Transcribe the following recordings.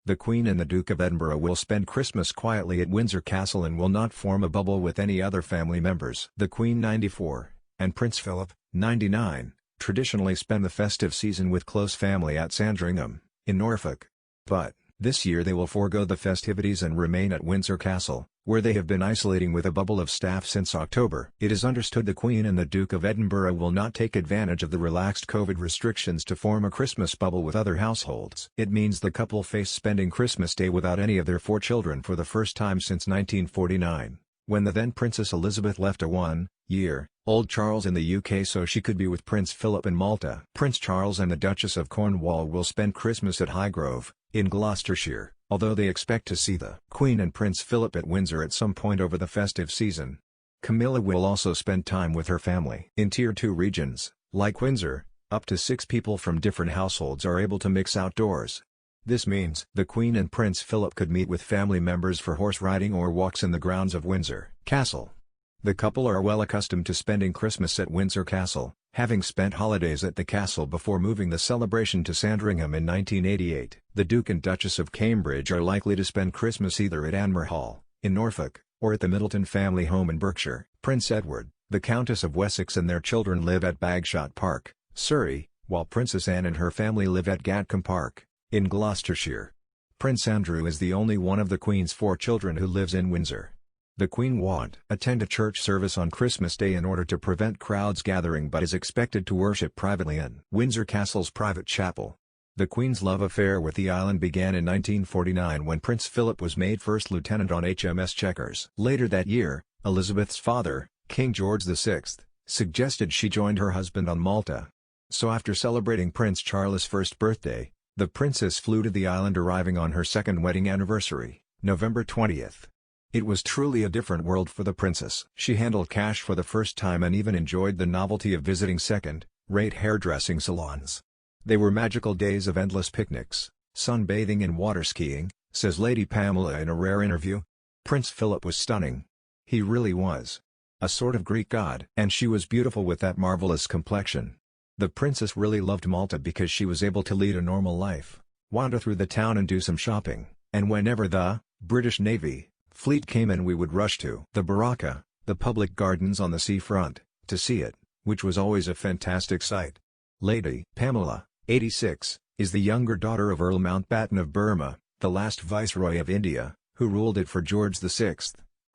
The Queen and the Duke of Edinburgh will spend Christmas quietly at Windsor Castle and will not form a bubble with any other family members. The Queen 94, and Prince Philip, 99, traditionally spend the festive season with close family at Sandringham, in Norfolk. But, this year they will forego the festivities and remain at Windsor Castle, where they have been isolating with a bubble of staff since October. It is understood the Queen and the Duke of Edinburgh will not take advantage of the relaxed COVID restrictions to form a Christmas bubble with other households. It means the couple face spending Christmas Day without any of their 4 children for the first time since 1949, when the then Princess Elizabeth left a 1-year-old Charles in the UK so she could be with Prince Philip in Malta. Prince Charles and the Duchess of Cornwall will spend Christmas at Highgrove, in Gloucestershire, although they expect to see the Queen and Prince Philip at Windsor at some point over the festive season. Camilla will also spend time with her family. In Tier 2 regions, like Windsor, up to 6 people from different households are able to mix outdoors. This means the Queen and Prince Philip could meet with family members for horse riding or walks in the grounds of Windsor Castle. The couple are well accustomed to spending Christmas at Windsor Castle, having spent holidays at the castle before moving the celebration to Sandringham in 1988. The Duke and Duchess of Cambridge are likely to spend Christmas either at Anmer Hall, in Norfolk, or at the Middleton family home in Berkshire. Prince Edward, the Countess of Wessex and their children live at Bagshot Park, Surrey, while Princess Anne and her family live at Gatcombe Park, in Gloucestershire. Prince Andrew is the only one of the Queen's 4 children who lives in Windsor. The Queen won't attend a church service on Christmas Day in order to prevent crowds gathering but is expected to worship privately in Windsor Castle's private chapel. The Queen's love affair with the island began in 1949 when Prince Philip was made First Lieutenant on HMS Chequers. Later that year, Elizabeth's father, King George VI, suggested she joined her husband on Malta. So after celebrating Prince Charles' first birthday, the princess flew to the island, arriving on her second wedding anniversary, November 20th. It was truly a different world for the princess. She handled cash for the first time and even enjoyed the novelty of visiting second-rate hairdressing salons. They were magical days of endless picnics, sunbathing and water skiing, says Lady Pamela in a rare interview. Prince Philip was stunning. He really was. A sort of Greek god. And she was beautiful with that marvelous complexion. The princess really loved Malta because she was able to lead a normal life, wander through the town and do some shopping, and whenever the British Navy fleet came in we would rush to the Baraka, the public gardens on the seafront, to see it, which was always a fantastic sight. Lady Pamela, 86, is the younger daughter of Earl Mountbatten of Burma, the last Viceroy of India, who ruled it for George VI,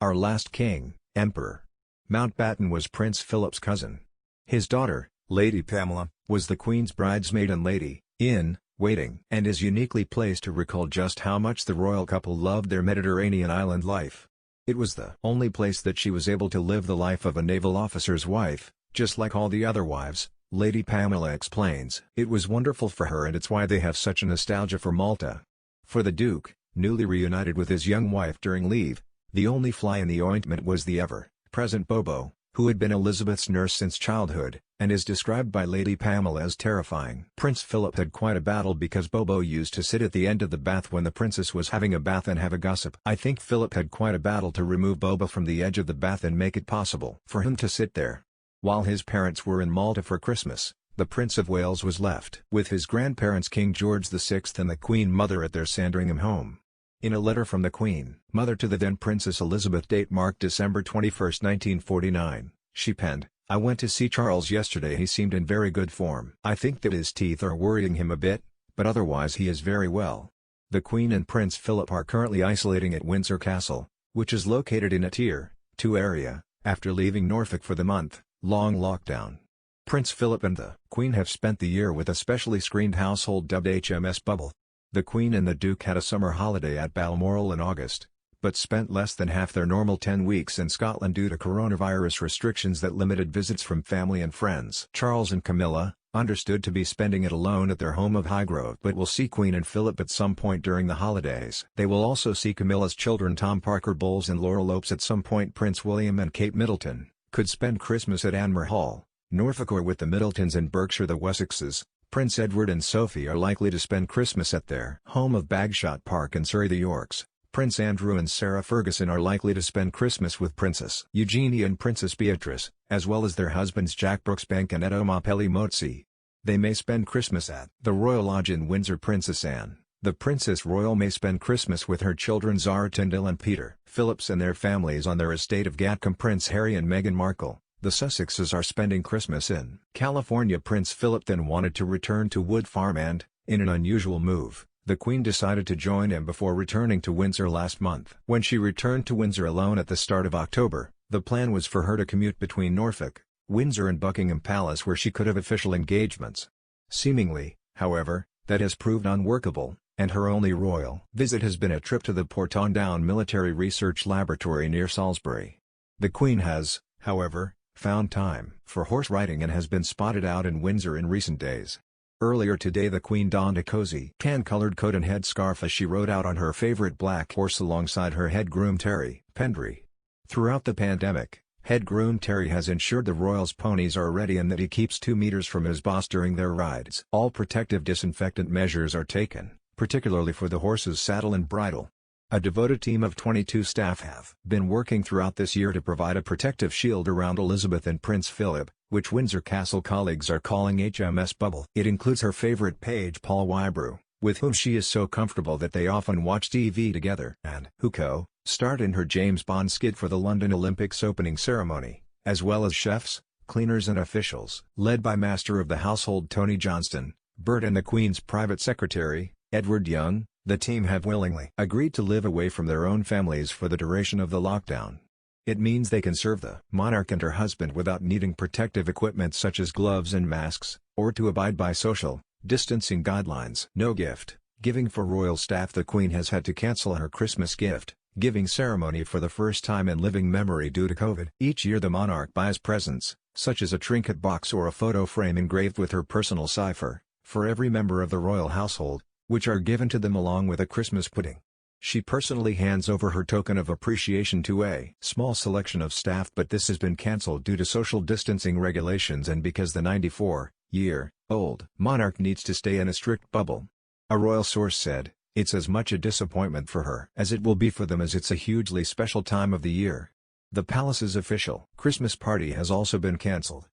our last king, emperor. Mountbatten was Prince Philip's cousin. His daughter, Lady Pamela, was the Queen's bridesmaid and lady-in-waiting, and is uniquely placed to recall just how much the royal couple loved their Mediterranean island life. It was the only place that she was able to live the life of a naval officer's wife, just like all the other wives, Lady Pamela explains. It was wonderful for her and it's why they have such a nostalgia for Malta. For the Duke, newly reunited with his young wife during leave, the only fly in the ointment was the ever-present Bobo, who had been Elizabeth's nurse since childhood, and is described by Lady Pamela as terrifying. Prince Philip had quite a battle because Bobo used to sit at the end of the bath when the princess was having a bath and have a gossip. I think Philip had quite a battle to remove Bobo from the edge of the bath and make it possible for him to sit there. While his parents were in Malta for Christmas, the Prince of Wales was left with his grandparents King George VI and the Queen Mother at their Sandringham home. In a letter from the Queen Mother to the then Princess Elizabeth, date marked December 21, 1949, she penned, "I went to see Charles yesterday. He seemed in very good form. I think that his teeth are worrying him a bit, but otherwise he is very well." The Queen and Prince Philip are currently isolating at Windsor Castle, which is located in a Tier 2 area, after leaving Norfolk for the month-long lockdown. Prince Philip and the Queen have spent the year with a specially screened household dubbed HMS Bubble. The Queen and the Duke had a summer holiday at Balmoral in August, but spent less than half their normal 10 weeks in Scotland due to coronavirus restrictions that limited visits from family and friends. Charles and Camilla, understood to be spending it alone at their home of Highgrove, but will see Queen and Philip at some point during the holidays. They will also see Camilla's children Tom Parker Bowles and Laurel Opes at some point. Prince William and Kate Middleton could spend Christmas at Anmer Hall, Norfolk, or with the Middletons in Berkshire. The Wessexes, Prince Edward and Sophie, are likely to spend Christmas at their home of Bagshot Park in Surrey. The Yorks, Prince Andrew and Sarah Ferguson, are likely to spend Christmas with Princess Eugenia and Princess Beatrice, as well as their husbands Jack Brooksbank and Edo Mapelli Motzi. They may spend Christmas at the Royal Lodge in Windsor. Princess Anne, The Princess Royal may spend Christmas with her children Zara Tindall and Peter Phillips and their families on their estate of Gatcombe. Prince Harry and Meghan Markle, the Sussexes, are spending Christmas in California. Prince Philip then wanted to return to Wood Farm and, in an unusual move, the Queen decided to join him before returning to Windsor last month. When she returned to Windsor alone at the start of October, the plan was for her to commute between Norfolk, Windsor and Buckingham Palace, where she could have official engagements. Seemingly, however, that has proved unworkable, and her only royal visit has been a trip to the Portondown Military Research Laboratory near Salisbury. The Queen has, however, found time for horse riding and has been spotted out in Windsor in recent days. Earlier today the Queen donned a cozy can-colored coat and headscarf as she rode out on her favorite black horse alongside her head groom Terry Pendry. Throughout the pandemic, head groom Terry has ensured the royals' ponies are ready and that he keeps 2 meters from his boss during their rides. All protective disinfectant measures are taken, particularly for the horse's saddle and bridle. A devoted team of 22 staff have been working throughout this year to provide a protective shield around Elizabeth and Prince Philip, which Windsor Castle colleagues are calling HMS Bubble. It includes her favorite page Paul Wybrew, with whom she is so comfortable that they often watch TV together, and who co-starred in her James Bond skit for the London Olympics opening ceremony, as well as chefs, cleaners and officials. Led by Master of the Household Tony Johnston, Bert and the Queen's private secretary, Edward Young, the team have willingly agreed to live away from their own families for the duration of the lockdown. It means they can serve the monarch and her husband without needing protective equipment such as gloves and masks, or to abide by social distancing guidelines. No gift giving for royal staff. The Queen has had to cancel her Christmas gift-giving ceremony for the first time in living memory due to COVID. Each year the monarch buys presents, such as a trinket box or a photo frame engraved with her personal cipher, for every member of the royal household, which are given to them along with a Christmas pudding. She personally hands over her token of appreciation to a small selection of staff, but this has been cancelled due to social distancing regulations and because the 94-year-old monarch needs to stay in a strict bubble. A royal source said, "It's as much a disappointment for her as it will be for them, as it's a hugely special time of the year." The palace's official Christmas party has also been cancelled.